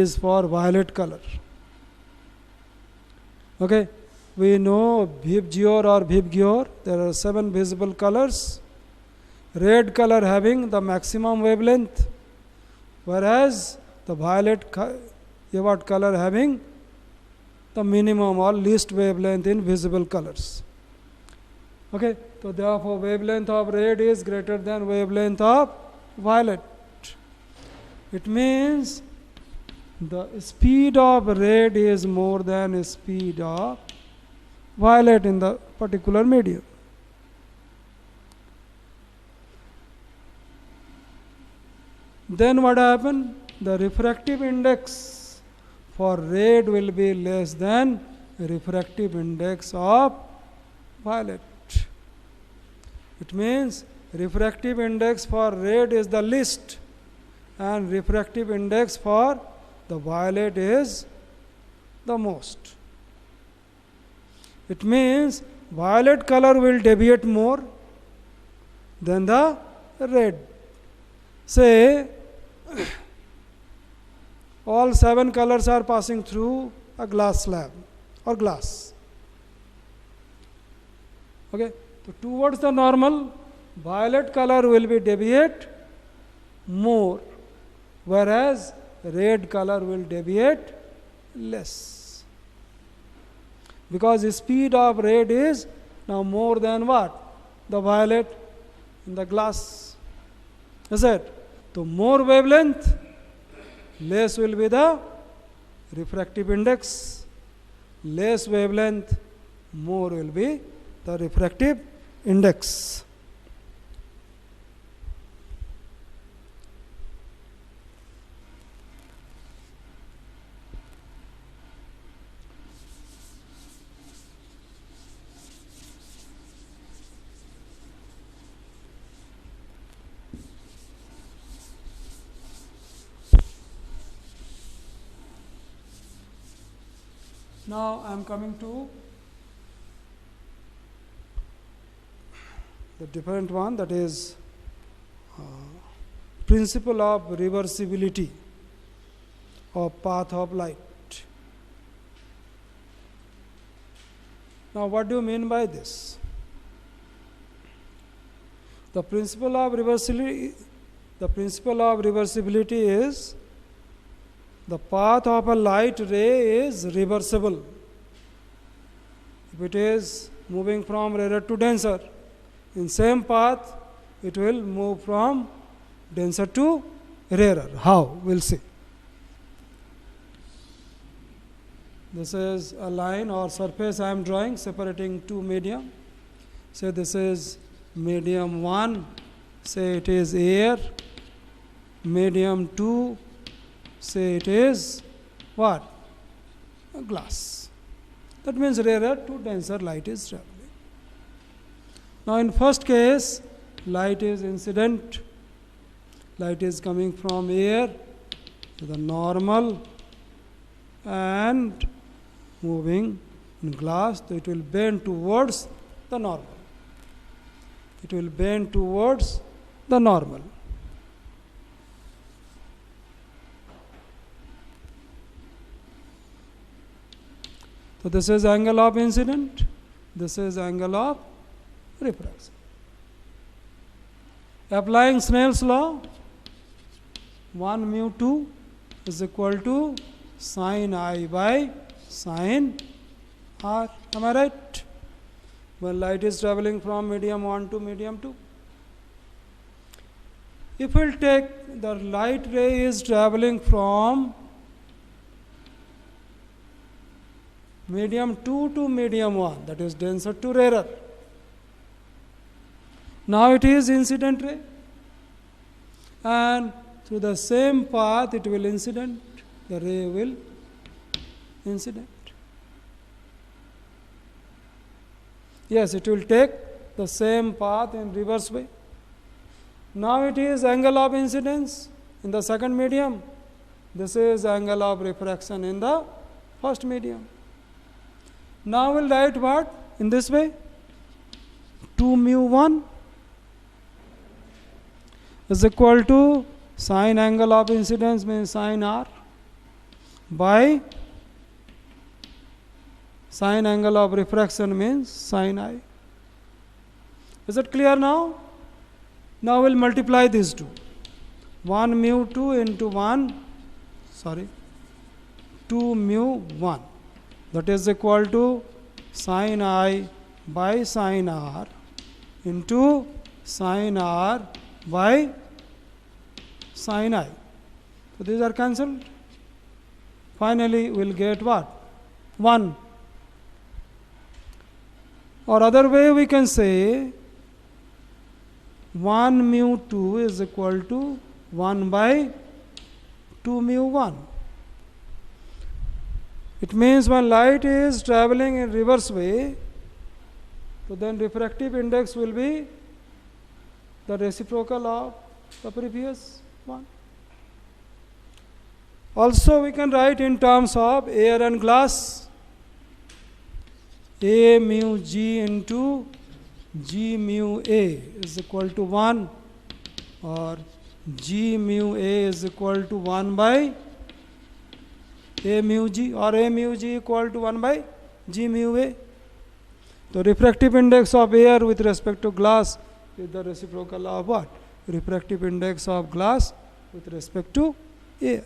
is for violet color. Okay, we know Vibgyor or Vibgyor, there are 7 visible colors. Red color having the maximum wavelength, whereas the violet color having the minimum or least wavelength in visible colors. Okay, so therefore wavelength of red is greater than wavelength of violet. It means the speed of red is more than speed of violet in the particular medium. Then what happened? The refractive index for red will be less than refractive index of violet. It means refractive index for red is the least and refractive index for the violet is the most. It means violet color will deviate more than the red. Say all 7 colors are passing through a glass slab or glass. Okay, so towards the normal, violet color will be deviate more, whereas red color will deviate less. Because the speed of red is now more than what? The violet in the glass. Is it? So more wavelength, less will be the refractive index. Less wavelength, more will be the refractive index. Now I am coming to the different one, that is principle of reversibility of path of light. Now what do you mean by this? The principle of reversibility is the path of a light ray is reversible. If it is moving from rarer to denser, in same path it will move from denser to rarer. How? We'll see. This is a line or surface I am drawing separating two medium. Say this is medium 1, say it is air. Medium 2, say it is what? A glass. That means rarer to denser light is traveling. Now in first case, light is incident. Light is coming from air to the normal and moving in glass, so it will bend towards the normal. It will bend towards the normal. So this is angle of incident, this is angle of refraction. Applying Snell's law, 1 mu 2 is equal to sin I by sin R. Am I right? When light is traveling from medium 1 to medium 2. If we'll take the light ray is traveling from medium 2 to medium 1, that is denser to rarer. Now it is incident ray, and through the same path it will incident, the ray will incident. Yes, it will take the same path in reverse way. Now it is angle of incidence in the second medium. This is angle of refraction in the first medium. Now we'll write what? In this way, 2 mu 1 is equal to sine angle of incidence means sin R. by sine angle of refraction means sin I. Is it clear now? Now we'll multiply these two. 1 mu 2 into 2 mu 1. That is equal to sin I by sin R into sin R by sin I. So these are cancelled. Finally, we'll get what? 1. Or other way we can say 1 mu 2 is equal to 1 by 2 mu 1. It means when light is traveling in reverse way, so then refractive index will be the reciprocal of the previous one. Also we can write in terms of air and glass. A mu g into g mu a is equal to 1, or g mu a is equal to 1 by a mu g, or a mu g equal to 1 by g mu a. The refractive index of air with respect to glass is the reciprocal of what? Refractive index of glass with respect to air.